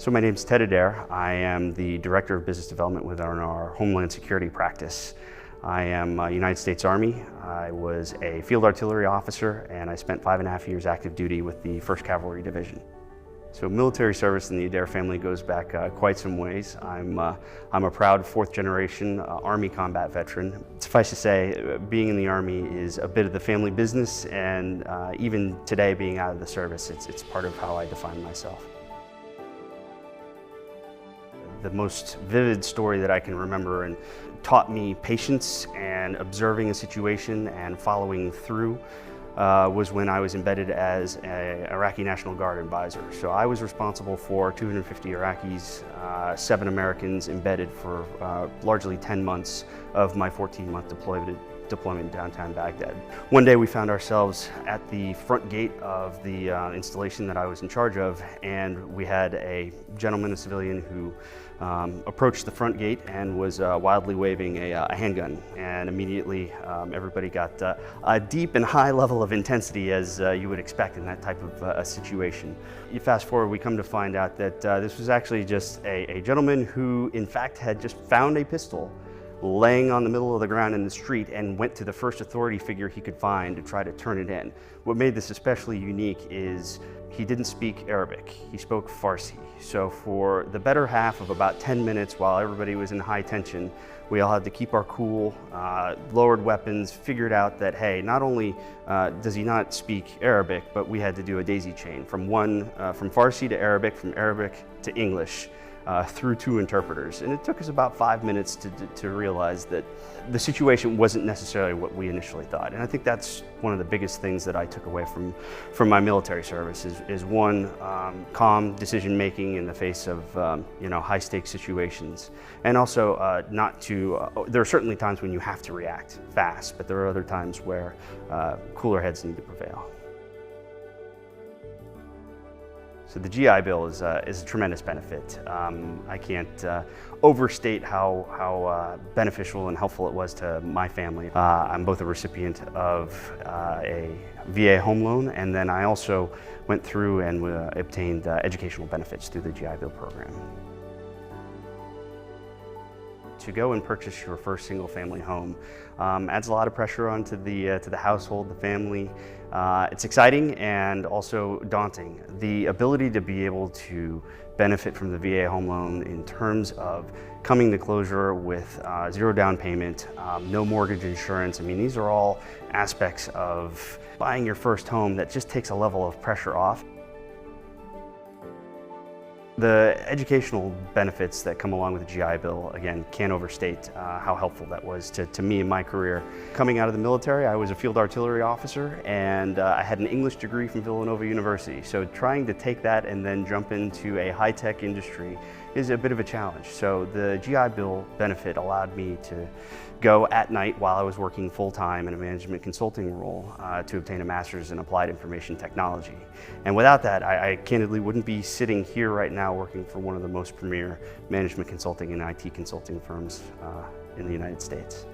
So my name's Adair. I am the Director of Business Development within our Homeland Security practice. I am United States Army. I was a field artillery officer and I spent 5.5 years active duty with the 1st Cavalry Division. So military service in the Adair family goes back quite some ways. I'm a proud 4th generation Army combat veteran. Suffice to say, being in the Army is a bit of the family business, and even today being out of the service, it's part of how I define myself. The most vivid story that I can remember and taught me patience and observing a situation and following through was when I was embedded as an Iraqi National Guard advisor. So I was responsible for 250 Iraqis, 7 Americans embedded for largely 10 months of my 14-month deployment in downtown Baghdad. One day we found ourselves at the front gate of the installation that I was in charge of, and we had a gentleman, a civilian, who approached the front gate and was wildly waving a handgun. And immediately everybody got a deep and high level of intensity, as you would expect in that type of a situation. You fast forward, we come to find out that this was actually just a gentleman who in fact had just found a pistol laying on the middle of the ground in the street and went to the first authority figure he could find to try to turn it in. What made this especially unique is he didn't speak Arabic, he spoke Farsi. So for the better half of about 10 minutes while everybody was in high tension, we all had to keep our cool, lowered weapons, figured out that, hey, not only does he not speak Arabic, but we had to do a daisy chain from Farsi to Arabic, from Arabic to English. Through 2 interpreters. And it took us about 5 minutes to realize that the situation wasn't necessarily what we initially thought. And I think that's one of the biggest things that I took away from my military service is one, calm decision making in the face of high stakes situations. And also there are certainly times when you have to react fast, but there are other times where cooler heads need to prevail. So the GI Bill is a tremendous benefit. I can't overstate how beneficial and helpful it was to my family. I'm both a recipient of a VA home loan, and then I also went through and obtained educational benefits through the GI Bill program. To go and purchase your first single-family home adds a lot of pressure onto the household, the family. It's exciting and also daunting. The ability to be able to benefit from the VA home loan in terms of coming to closure with 0 down payment, no mortgage insurance. I mean, these are all aspects of buying your first home that just takes a level of pressure off. The educational benefits that come along with the GI Bill, again, can't overstate how helpful that was to me in my career. Coming out of the military, I was a field artillery officer, and I had an English degree from Villanova University. So trying to take that and then jump into a high-tech industry is a bit of a challenge. So the GI Bill benefit allowed me to go at night while I was working full-time in a management consulting role to obtain a master's in applied information technology. And without that, I candidly wouldn't be sitting here right now working for one of the most premier management consulting and IT consulting firms in the United States.